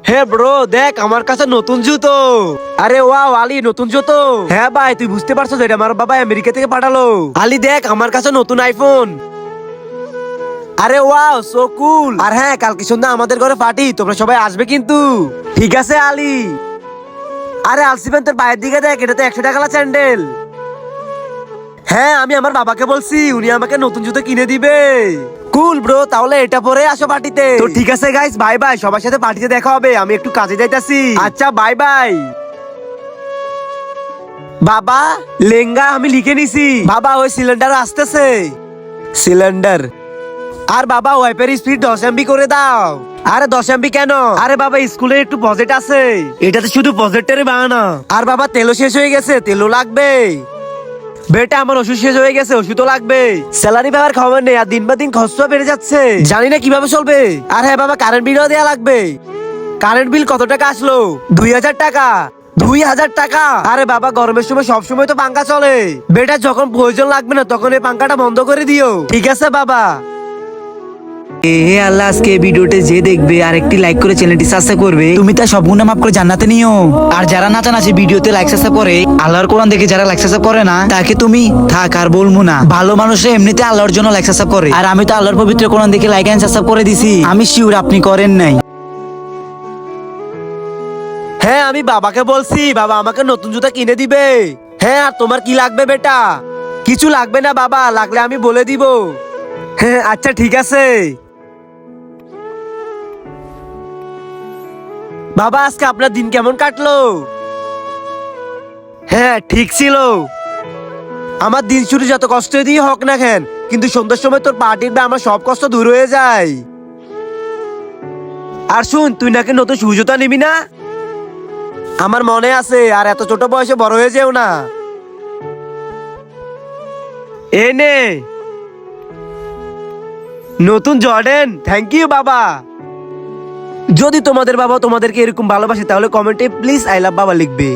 Hey bro, দেখ আমার কাছে নতুন জুতো। আরে ওয়াও আলী, নতুন জুতো? হ্যাঁ ভাই, তুই বুঝতে পারছো যে এটা আমার বাবা আমেরিকা থেকে পাঠালো। আলী দেখ আমার কাছে নতুন আইফোন। আরে ওয়াও, সো কুল। আর হ্যাঁ, কালকে সন্ধ্যা আমাদের ঘরে পার্টি, তোমরা সবাই আসবে কিন্তু। ঠিক আছে আলী। আরে আলসিবেন, তোর পায়ের দিকে দেখ, এটা তো 100 টাকা স্যান্ডেল। হ্যাঁ, আমি আমার বাবাকে বলছি, উনি আমাকে নতুন জুতো কিনে দিবে। কুল ব্রো, তাহলে এটা পরে আসো পার্টিতে। তো ঠিক আছে গাইস, বাই বাই, সবার সাথে পার্টিতে দেখা হবে, আমি একটু কাজে যাইতাছি। আচ্ছা বাই বাই। বাবা, লেঙ্গা আমি লিখে নিছি। বাবা, ওই সিলিন্ডার আসতেছে। সিলিন্ডার। আর বাবা, ওয়াইপের স্পিড 10 MB করে দাও। আরে 10 MB কেন? আরে বাবা, স্কুলে একটু প্রজেক্ট আছে, এটাতে শুধু প্রজেক্টেরই বানানো। আর বাবা, তেলও শেষ হয়ে গেছে, তেলও লাগবে। বেটা, আমার ওষুধ শেষ হয়ে গেছে, ওষুধও লাগবে। স্যালারি পাওয়ার খবর নেই, আর দিন বা দিন খরচ বেড়ে যাচ্ছে, জানি না কিভাবে চলবে। আর হ্যাঁ বাবা, কারেন্ট বিলও দেওয়া লাগবে। কারেন্ট বিল কত টাকা আসলো? 2000 টাকা। 2000 টাকা? আরে বাবা, গরমের সময় সব সময় তো পাঙ্খা চলে। বেটা, যখন প্রয়োজন লাগবে না তখন এই পাঙ্খাটা বন্ধ করে দিও। ঠিক আছে বাবা। হে আল্লাহ, আজকে এই ভিডিওতে যে দেখবে আর একটি লাইক করে চ্যানেলটি সাবস্ক্রাইব করবে, তুমি তার সব গুনাহ মাফ করে জান্নাতে নিও। আর যারা নাচানাচি ভিডিওতে লাইক সাবস্ক্রাইব করে, আল্লাহর কোরআন দেখে যারা লাইক সাবস্ক্রাইব করে না, তাকে তুমি থাক আর বলবো না। ভালো মানুষরা এমনিতে আল্লাহর জন্য লাইক সাবস্ক্রাইব করে, আর আমি তো আল্লাহর পবিত্র কোরআন দেখে লাইক এন্ড সাবস্ক্রাইব করে দিছি। আমি শিওর আপনি করেন নাই। হ্যাঁ, আমি বাবাকে বলছি, বাবা আমাকে নতুন জুতা কিনে দিবে। হ্যাঁ, আর তোমার কি লাগবে বেটা? কিছু লাগবে না বাবা, লাগলে আমি বলে দিব। হ্যাঁ আচ্ছা ঠিক আছে। বাবা, আজকে আপনার দিন কেমন কাটলো? হ্যাঁ ঠিক ছিল। আমার দিন শুরু যত কষ্ট দিয়ে হোক না কেন, কিন্তু সন্ধ্যার সময় তোর পার্টির বা আমার সব কষ্ট দূর হয়ে যায়। আর শুন, তুই নাকি নতুন সুজুতা নিবি না? আমার মনে আছে, আর এত ছোট বয়সে বড় হয়ে যেও না। এ নে নতুন জর্ডেন। থ্যাংক ইউ বাবা। যদি তোমাদের বাবা তোমাদেরকে এরকম ভালোবাসে, তাহলে কমেন্টে প্লিজ আই লাভ বাবা লিখবে।